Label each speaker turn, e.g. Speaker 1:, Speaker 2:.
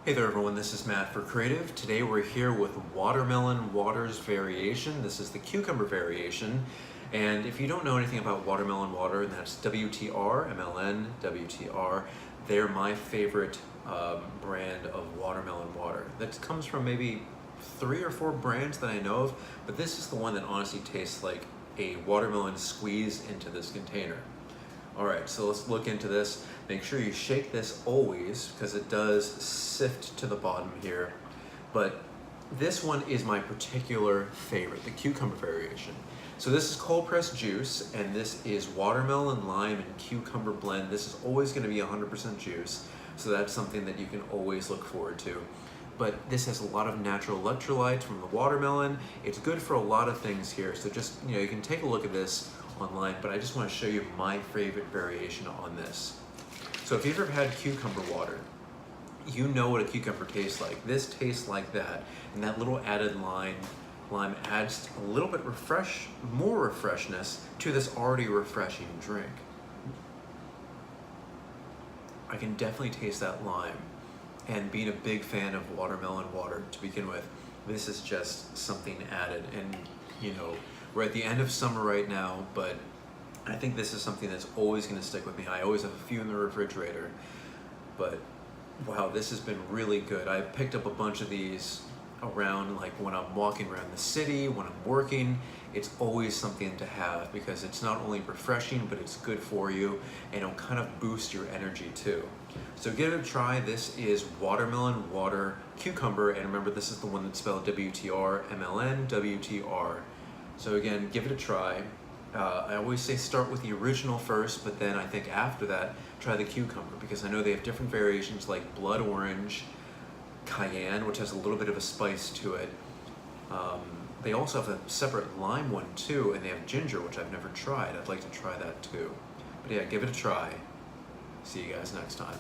Speaker 1: Hey there everyone, this is Matt for Creative. Today we're here with Watermelon Water's variation. This is the cucumber variation. And if you don't know anything about watermelon water, and that's WTRMLN WTR, they're my favorite brand of watermelon water. That comes from maybe 3 or 4 brands that I know of, but this is the one that honestly tastes like a watermelon squeezed into this container. All right, so let's look into this. Make sure you shake this always because it does sift to the bottom here. But this one is my particular favorite, the cucumber variation. So this is cold pressed juice, and this is watermelon, lime, and cucumber blend. This is always going to be 100% juice, so that's something that you can always look forward to. But this has a lot of natural electrolytes from the watermelon. It's good for a lot of things here, so just, you can take a look at this online, but I just want to show you my favorite variation on this. So if you've ever had cucumber water, you know what a cucumber tastes like. This tastes like that, and that little added lime adds a little bit more refreshness to this already refreshing drink. I can definitely taste that lime, and being a big fan of watermelon water to begin with, this is just something added. And we're at the end of summer right now, but I think this is something that's always going to stick with me. I always have a few in the refrigerator, but wow, this has been really good. I picked up a bunch of these around, like when I'm walking around the city, when I'm working. It's always something to have because it's not only refreshing, but it's good for you, and it'll kind of boost your energy too. So give it a try. This is watermelon water cucumber, and remember, this is the one that's spelled WTRMLN WTR. So again, give it a try. I always say start with the original first, but then I think after that, try the cucumber, because I know they have different variations like blood orange, cayenne, which has a little bit of a spice to it. They also have a separate lime one too, and they have ginger, which I've never tried. I'd like to try that too. But yeah, give it a try. See you guys next time.